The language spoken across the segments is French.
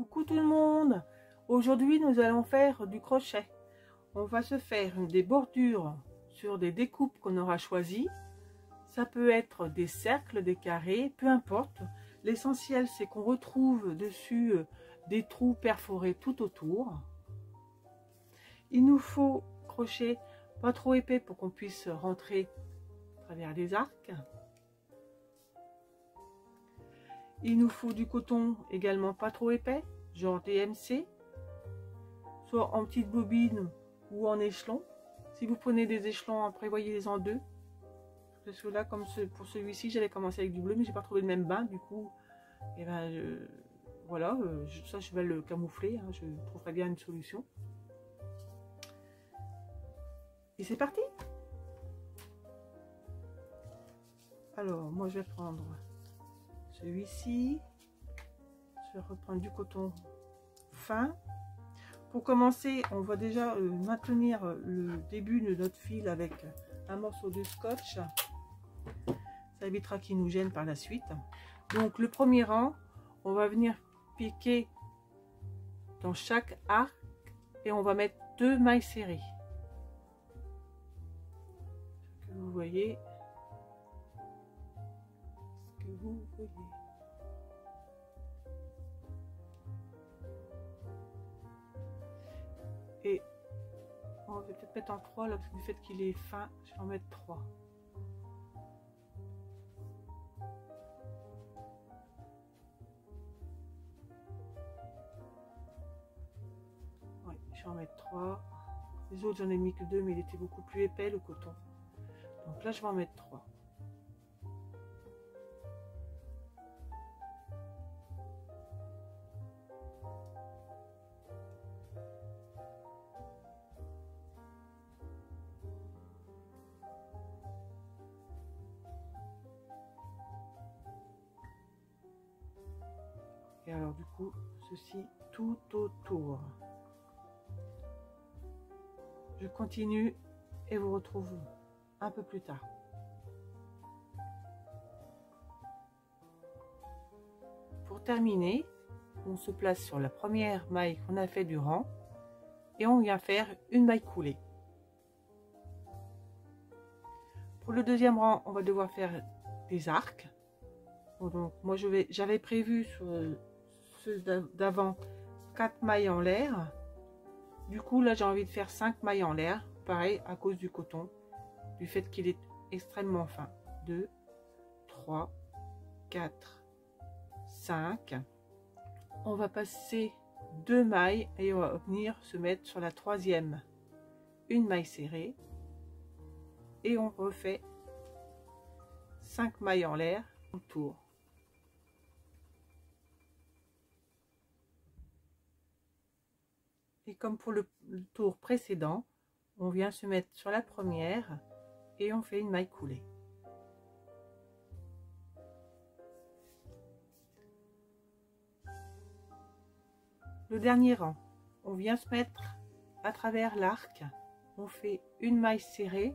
Coucou tout le monde. Aujourd'hui nous allons faire du crochet. On va se faire des bordures sur des découpes qu'on aura choisies. Ça peut être des cercles, des carrés, peu importe. L'essentiel c'est qu'on retrouve dessus des trous perforés tout autour. Il nous faut crochet pas trop épais pour qu'on puisse rentrer à travers les arcs. Il nous faut du coton également pas trop épais, genre DMC, soit en petite bobine ou en échelon. Si vous prenez des échelons, prévoyez-les en deux. Parce que là, comme pour celui-ci, j'avais commencé avec du bleu, mais j'ai pas trouvé le même bain, du coup, et ben, voilà, ça je vais le camoufler, hein, je trouverai bien une solution. Et c'est parti. Alors, moi je vais prendre celui-ci, je vais reprendre du coton fin. Pour commencer, on va déjà maintenir le début de notre fil avec un morceau de scotch. Ça évitera qu'il nous gêne par la suite. Donc le premier rang, on va venir piquer dans chaque arc et on va mettre 2 mailles serrées. Que vous voyez. Que vous voyez. Et on va peut-être mettre en 3 là, parce que du fait qu'il est fin, je vais en mettre 3. Oui, je vais en mettre 3. Les autres, j'en ai mis que 2, mais il était beaucoup plus épais le coton. Donc là, je vais en mettre 3. Et alors du coup, ceci tout autour. Je continue et vous retrouve un peu plus tard. Pour terminer, on se place sur la première maille qu'on a fait du rang et on vient faire une maille coulée. Pour le deuxième rang, on va devoir faire des arcs. Donc moi j'avais prévu sur ceux d'avant 4 mailles en l'air. Du coup là j'ai envie de faire 5 mailles en l'air, pareil à cause du coton, du fait qu'il est extrêmement fin. 2, 3, 4, 5. On va passer 2 mailles et on va venir se mettre sur la troisième, une maille serrée, et on refait 5 mailles en l'air autour. Et comme pour le tour précédent, on vient se mettre sur la première et on fait une maille coulée. Le dernier rang, on vient se mettre à travers l'arc, on fait une maille serrée,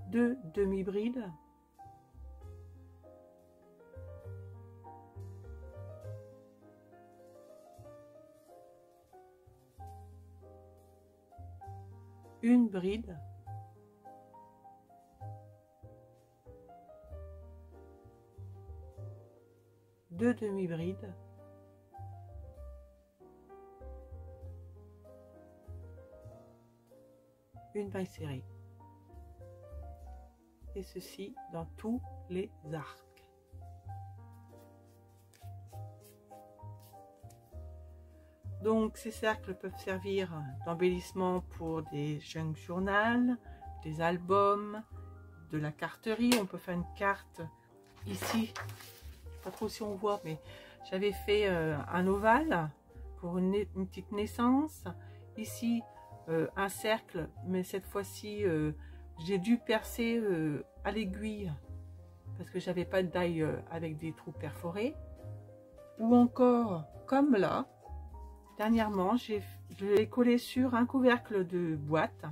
deux demi-brides, une bride, deux demi-brides, une maille serrée. Et ceci dans tous les arcs. Donc ces cercles peuvent servir d'embellissement pour des junk journal, des albums, de la carterie. On peut faire une carte ici, je sais pas trop si on voit, mais j'avais fait un ovale pour une petite naissance. Ici un cercle, mais cette fois-ci j'ai dû percer à l'aiguille parce que j'avais pas de die avec des trous perforés. Ou encore comme là, Dernièrement, je l'ai collé sur un couvercle de boîte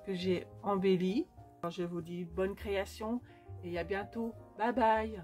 que j'ai embelli. Alors, je vous dis bonne création et à bientôt. Bye bye.